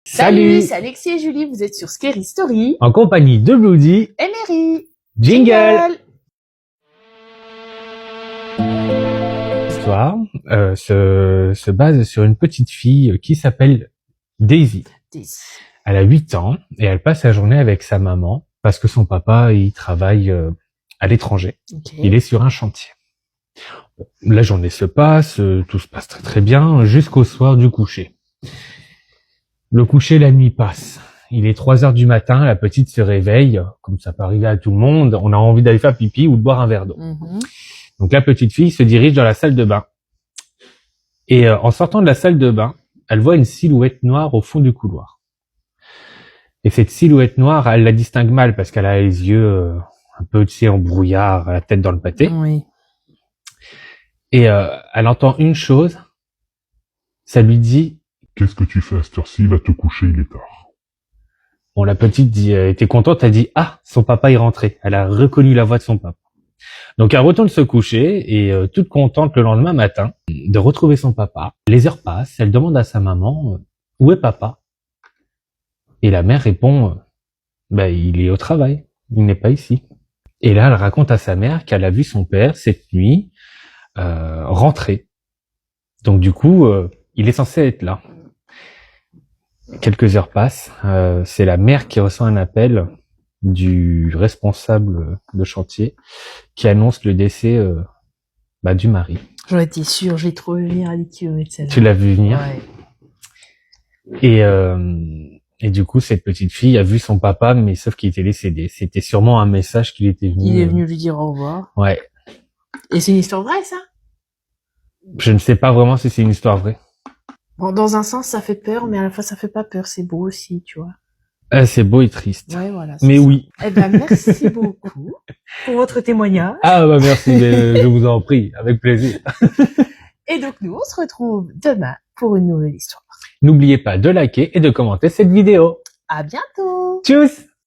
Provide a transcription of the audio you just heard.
Salut, c'est Alexis et Julie, vous êtes sur Scary Story. En compagnie de Bloody. Et Mary. Jingle. L'histoire se base sur une petite fille qui s'appelle Daisy. Elle a 8 ans et elle passe la journée avec sa maman parce que son papa, il travaille à l'étranger. Okay. Il est sur un chantier. La journée se passe, tout se passe très très bien jusqu'au soir du coucher. Le coucher, la nuit passe. Il est 3 heures du matin, la petite se réveille, comme ça peut arriver à tout le monde, on a envie d'aller faire pipi ou de boire un verre d'eau. Donc la petite fille se dirige dans la salle de bain. Et en sortant de la salle de bain, elle voit une silhouette noire au fond du couloir. Et cette silhouette noire, elle la distingue mal parce qu'elle a les yeux un peu, tu sais, en brouillard, la tête dans le pâté. Oui. Et elle entend une chose, ça lui dit: qu'est-ce que tu fais à cette heure-ci? Va te coucher, il est tard. Bon, la petite était contente, elle dit: ah, son papa est rentré. Elle a reconnu la voix de son papa. Donc elle retourne se coucher et toute contente le lendemain matin de retrouver son papa. Les heures passent, elle demande à sa maman: où est papa? Et la mère répond: il est au travail, il n'est pas ici. Et là, elle raconte à sa mère qu'elle a vu son père cette nuit rentrer. Donc du coup, il est censé être là. Quelques heures passent, c'est la mère qui reçoit un appel du responsable de chantier qui annonce le décès du mari. J'en étais sûre, je l'ai trouvé venir à des kilomètres celle-là. Tu l'as vu venir. Ouais. Et du coup, cette petite fille a vu son papa, mais sauf qu'il était décédé. C'était sûrement un message qu'il était venu. Il est venu lui dire au revoir. Ouais. Et c'est une histoire vraie, ça? Je ne sais pas vraiment si c'est une histoire vraie. Bon, dans un sens, ça fait peur, mais à la fois, ça fait pas peur. C'est beau aussi, tu vois. C'est beau et triste. Ouais, voilà. Mais ça. oui. Eh ben, merci beaucoup pour votre témoignage. Ah merci, je vous en prie, avec plaisir. Et donc, nous, on se retrouve demain pour une nouvelle histoire. N'oubliez pas de liker et de commenter cette vidéo. À bientôt! Tchuss!